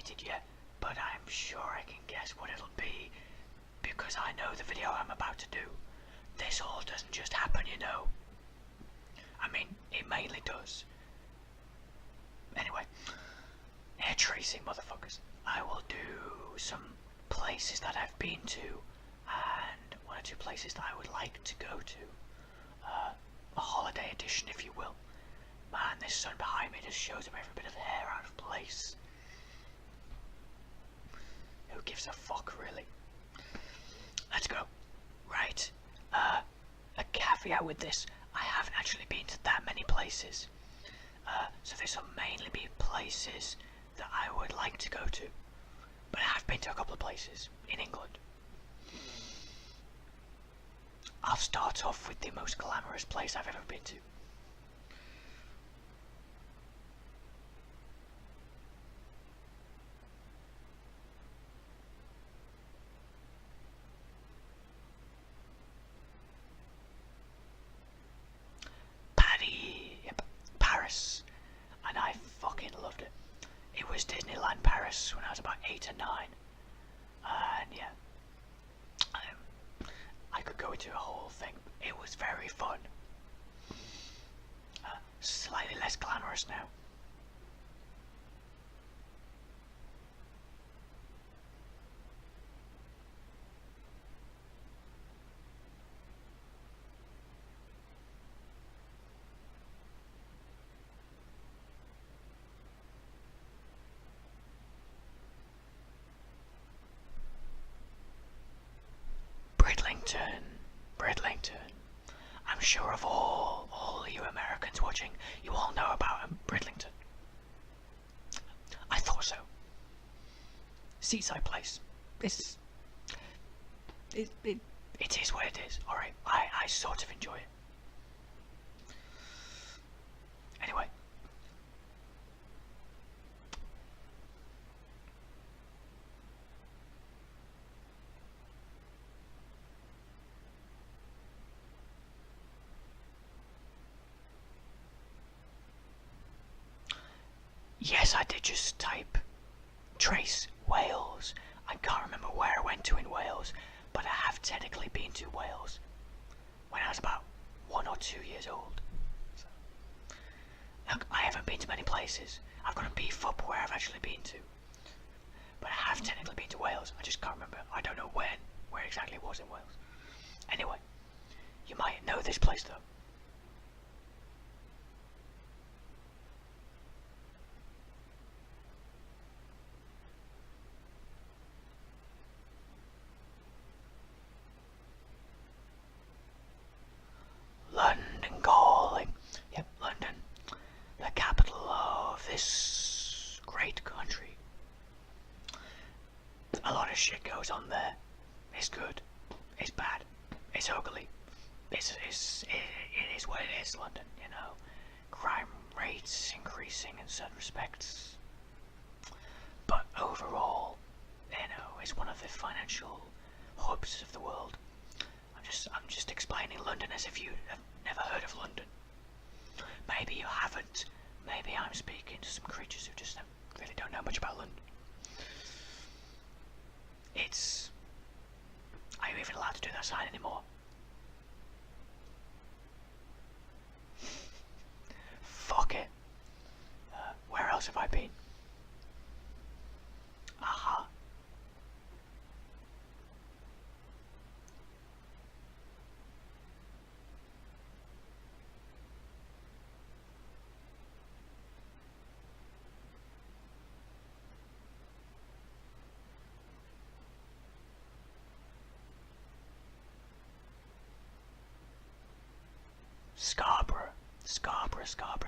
selected yet, but I'm sure I can guess what it'll be because I know the video I'm about to do. This all doesn't just happen, you know. I mean, it mainly does. Anyway, hair tracing, motherfuckers. I will do some places that I've been to and one or two places that I would like to go to. A holiday edition, if you will. Man, this sun behind me just shows up every bit of hair out of place. Who gives a fuck, really? Let's go. Right. A caveat with this, I haven't actually been to that many places. So this will mainly be places that I would like to go to. But I have been to a couple of places in England. I'll start off with the most glamorous place I've ever been to. Paris. And I fucking loved it. It was Disneyland Paris when I was about 8 or 9. And yeah. I could go into a whole thing. It was very fun. Slightly less glamorous now. Bridlington. I'm sure of all you Americans watching, you all know about Bridlington. I thought so. Seaside place. It is what it is. Alright, I sort of enjoy it. Anyway. Yes, I did just type trace Wales. I can't remember where I went to in Wales, but I have technically been to Wales when I was about 1 or 2 years old. So, look, I haven't been to many places. I've got to beef up where I've actually been to. But I have technically been to Wales. I just can't remember. I don't know where exactly it was in Wales. Anyway, you might know this place though. London calling. Yep, London. The capital of this great country. A lot of shit goes on there. It's good. It's bad. It's ugly. It is what it is, London, you know. Crime rates increasing in certain respects. But overall, you know, it's one of the financial hubs of the world. I'm just explaining London as if you have never heard of London. Maybe you haven't. Maybe I'm speaking to some creatures who just really don't know much about London. Are you even allowed to do that sign anymore? Fuck it. Where else have I been? Aha.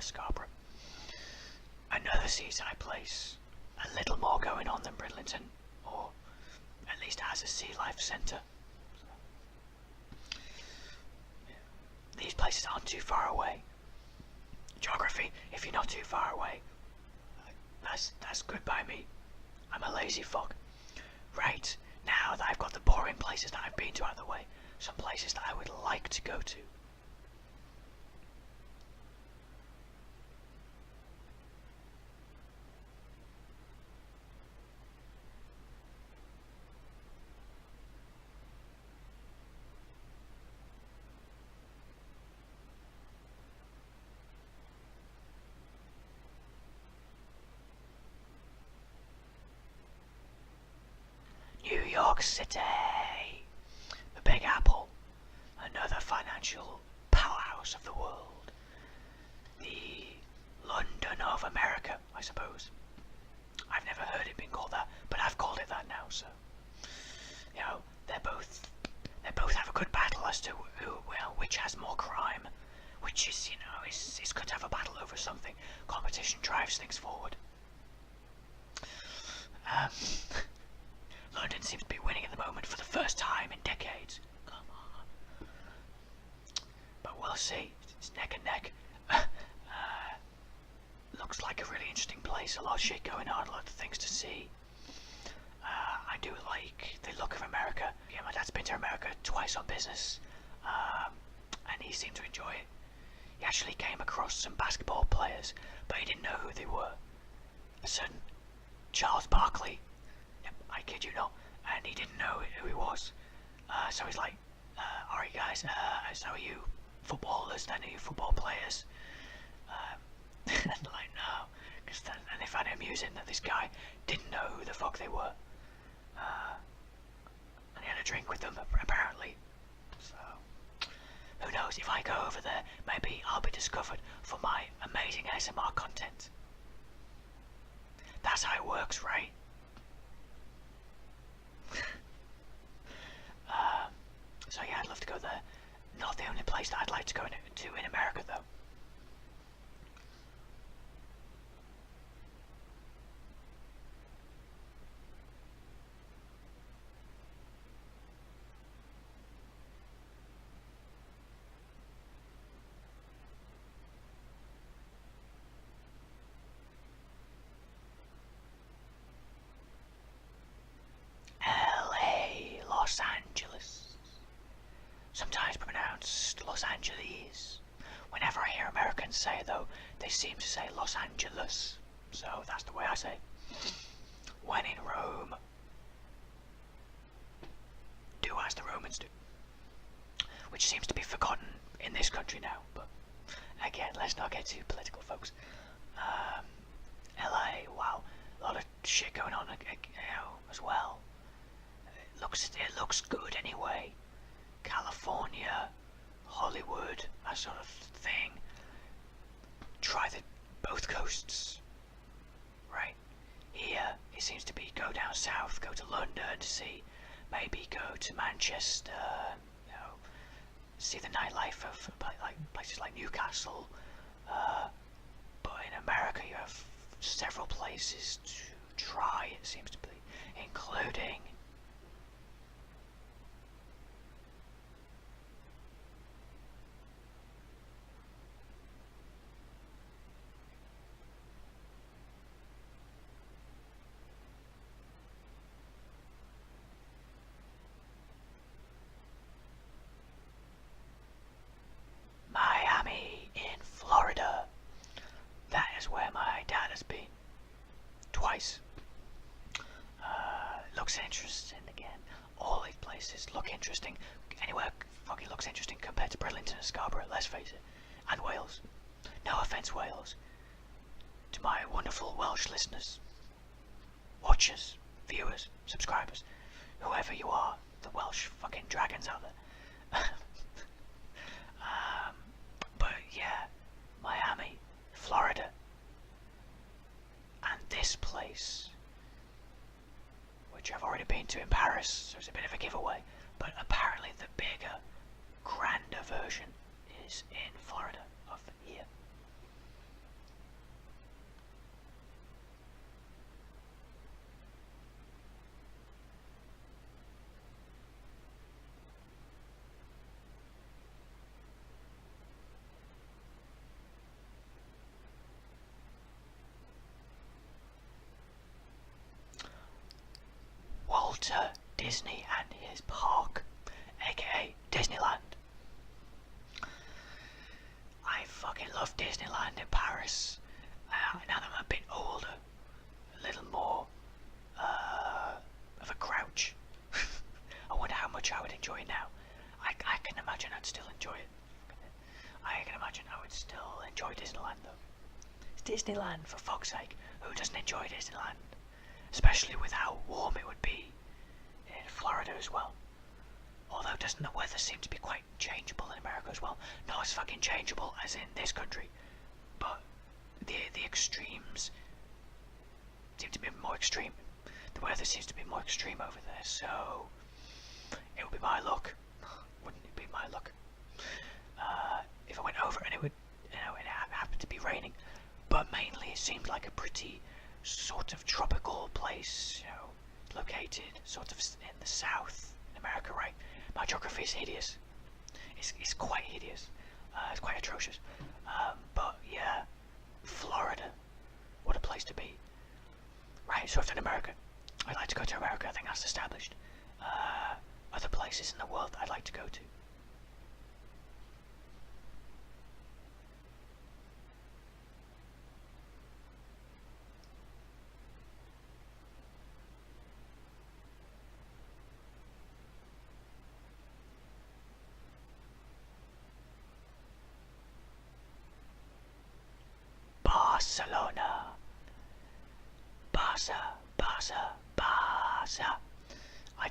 Scarborough. Another seaside place. A little more going on than Bridlington, or at least it has a sea life centre. These places aren't too far away. Geography, if you're not too far away, that's good by me. I'm a lazy fuck. Right, now that I've got the boring places that I've been to out of the way, some places that I would like to go to. York City, the Big Apple, another financial powerhouse of the world, the London of America, I suppose. I've never heard it being called that, but I've called it that now. So, you know, they both have a good battle as to which has more crime, which is, you know, it's good to have a battle over something. Competition drives things forward. London seems to be winning at the moment for the first time in decades. Come on. But we'll see. It's neck and neck. Looks like a really interesting place. A lot of shit going on, a lot of things to see. I do like the look of America. Yeah, my dad's been to America twice on business, and he seemed to enjoy it. He actually came across some basketball players, but he didn't know who they were. A certain Charles Barkley, yep, I kid you not, and he didn't know who he was. So he's like, alright guys, so are you footballers then? Are you football players? And like, no, and they found it amusing that this guy didn't know who the fuck they were. And he had a drink with them, apparently. So, who knows, if I go over there, maybe I'll be discovered for my amazing ASMR content. That's how it works, right? So yeah, I'd love to go there. Not the only place that I'd like to go to in America, though. LA, Los Angeles. Sometimes pronounced Los Angeles. Whenever I hear Americans say it, though, they seem to say Los Angeles. So that's the way I say it. When in Rome, do as the Romans do. Which seems to be forgotten in this country now, but again, let's not get too political, folks. LA, wow, a lot of shit going on, as well. It looks good anyway. California, Hollywood, that sort of thing. Try both coasts, right? Here, it seems to be go down south, go to London to see, maybe go to Manchester, see the nightlife of like places like Newcastle. But in America, you have several places to try, it seems to be, including Miami in Florida. That is where my dad has been twice. Looks interesting again. All these places look interesting. Anywhere fucking looks interesting compared to Bridlington and Scarborough, let's face it. And Wales. No offence, Wales. To my wonderful Welsh listeners, watchers, viewers, subscribers, whoever you are, the Welsh fucking dragons out there. But yeah, Miami, Florida, and this place, which I've already been to in Paris, so it's a bit of a giveaway, but apparently the bigger, grander version is in Florida of here. Walter Disney and his park, aka Disneyland. I fucking love Disneyland in Paris. Now that I'm a bit older, a little more of a grouch. I wonder how much I would enjoy it now. I can imagine I'd still enjoy it. I can imagine I would still enjoy Disneyland though. It's Disneyland, for fuck's sake. Who doesn't enjoy Disneyland? Especially with how warm it would be in Florida. Florida as well. Although doesn't the weather seem to be quite changeable in America as well? Not as fucking changeable as in this country, but the extremes seem to be more extreme. The weather seems to be more extreme over there, so it would be my luck. Wouldn't it be my luck? If I went over and it would, it happened to be raining, but mainly it seemed like a pretty sort of tropical place, located sort of in the south in America, right? My geography is hideous. It's quite hideous. It's quite atrocious. But yeah, Florida, what a place to be. Right, so I've done America. I'd like to go to America, I think that's established. Other places in the world I'd like to go to. Barcelona. Barca. I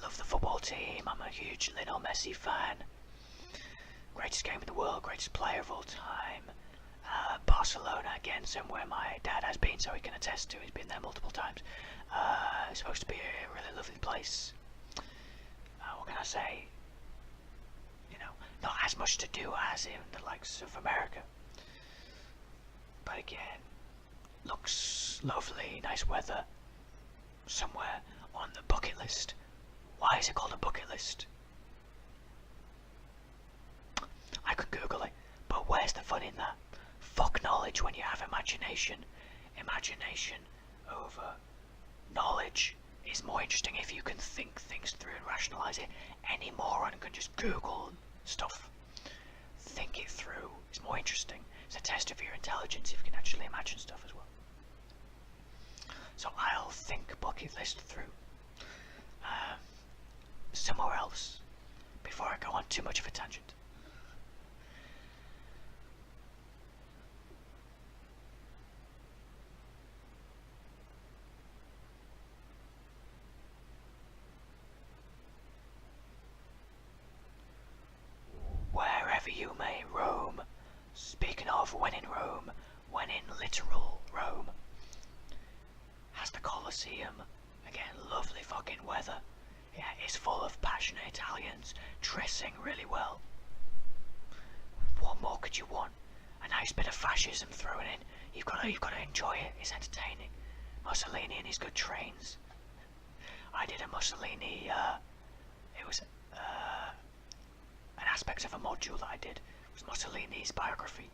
love the football team. I'm a huge Lionel Messi fan. Greatest game in the world, greatest player of all time. Barcelona, again, somewhere my dad has been, so he can attest to. He's been there multiple times. It's supposed to be a really lovely place. What can I say? Not as much to do as in the likes of America. But again, looks lovely, nice weather. Somewhere on the bucket list. Why is it called a bucket list? I could Google it, but where's the fun in that? Fuck knowledge when you have imagination. Imagination over knowledge is more interesting if you can think things through and rationalise it. Any moron can just Google stuff. Think it through. It's more interesting. It's a test of your intelligence if you can actually imagine stuff as well. So I'll think bucket list through. Somewhere else before I go on too much of a tangent. Wherever you may roam. Speaking of when in Rome, when in literal Rome, has the Colosseum. Again, lovely fucking weather. Yeah, it's full of passionate Italians dressing really well. What more could you want? A nice bit of fascism thrown in. You've got to enjoy it. It's entertaining. Mussolini and his good trains. I did a Mussolini. It was an aspect of a module that I did. It was Mussolini's biography.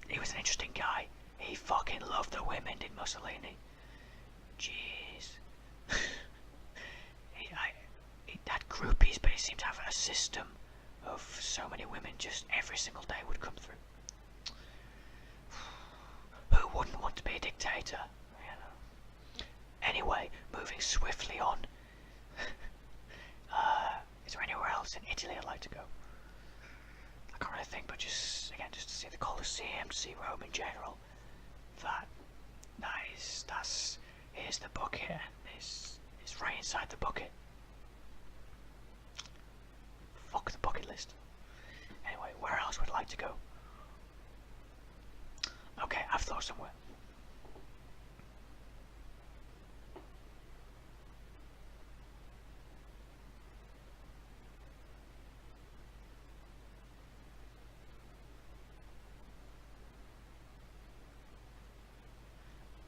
He was an interesting guy. He fucking loved the women, did Mussolini. Jeez. he had groupies, but he seemed to have a system of so many women just every single day would come through. Who wouldn't want to be a dictator? Anyway, moving swiftly on. Is there anywhere else in Italy I'd like to go? I can't really think, but just to see the Colosseum, to see Rome in general. Here's the bucket. It's right inside the bucket. Fuck the bucket list. Anyway, where else would I like to go? Okay, I've thought somewhere.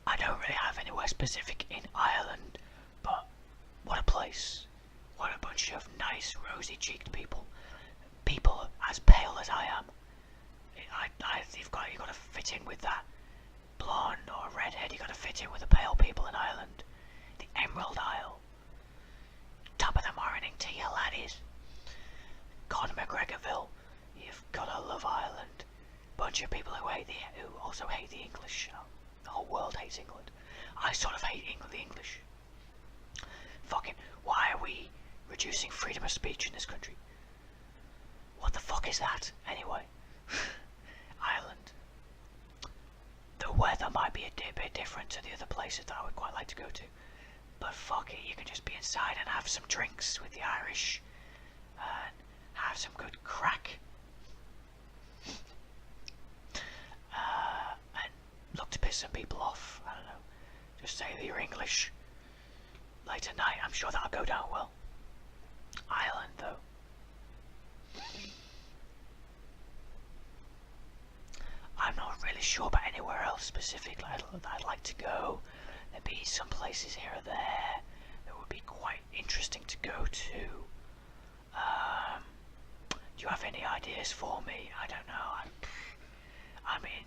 I don't really have anywhere specific in Ireland, but what a place. What a bunch of nice, rosy-cheeked people. People as pale as I am. You've got to fit in with that. Blonde or redhead, you've got to fit in with the pale people in Ireland. The Emerald Isle. Top of the morning to you, laddies. Conor McGregorville. You've got to love Ireland. Bunch of people who also hate the English. The whole world hates England. I sort of hate the English. Fucking, why are we reducing freedom of speech in this country? What the fuck is that, anyway? Ireland. The weather might be a bit different to the other places that I would quite like to go to. But fuck it, you can just be inside and have some drinks with the Irish and have some good crack. And look to piss some people off. I don't know. Just say that you're English. Late at night, I'm sure that'll go down well. Ireland, though. I'm not really sure about anywhere else specifically I'd like to go. There'd be some places here or there that would be quite interesting to go to. Do you have any ideas for me? I don't know. I mean,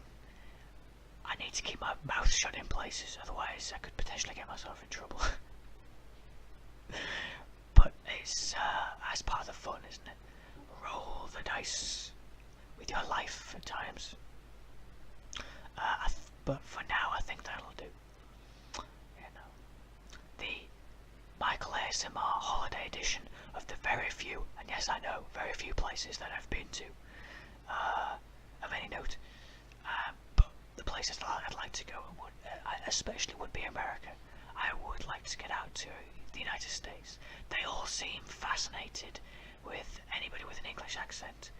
I need to keep my mouth shut in places, otherwise I could potentially get myself in trouble. But it's as part of the fun, isn't it? Roll the dice with your life at times. But for now, I think that'll do. You know, the Michael ASMR Holiday Edition of the very few, and yes, I know, very few places that I've been to of any note. But the places that I'd like to go, especially would be America. I would like to get out to the United States. They all seem fascinated with anybody with an English accent.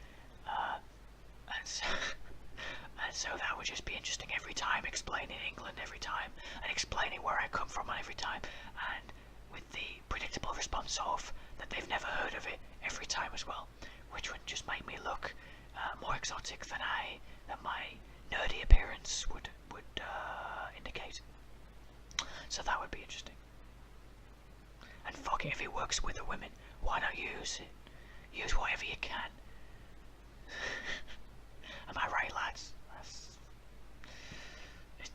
And so that would just be interesting every time, explaining England every time, and explaining where I come from every time, and with the predictable response of that they've never heard of it every time as well, which would just make me look more exotic than my nerdy appearance would indicate. So that would be interesting. And fuck it, if it works with the women, why not use it? Use whatever you can. Am I right, lads?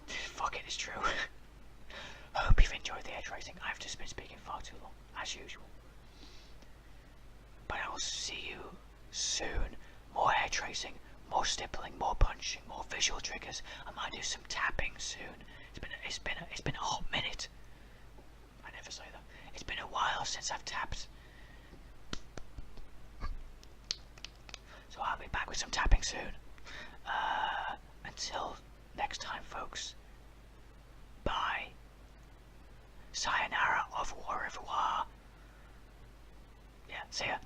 Fuck it, it's true. I hope you've enjoyed the edge racing. I've just been speaking far too long, as usual. But I will see you soon. More hair tracing, more stippling, more punching, more visual triggers. I might do some tapping soon. It's been a hot minute. I never say that. It's been a while since I've tapped. So I'll be back with some tapping soon. Until next time, folks. Bye. Sayonara, au revoir. Yeah, see ya.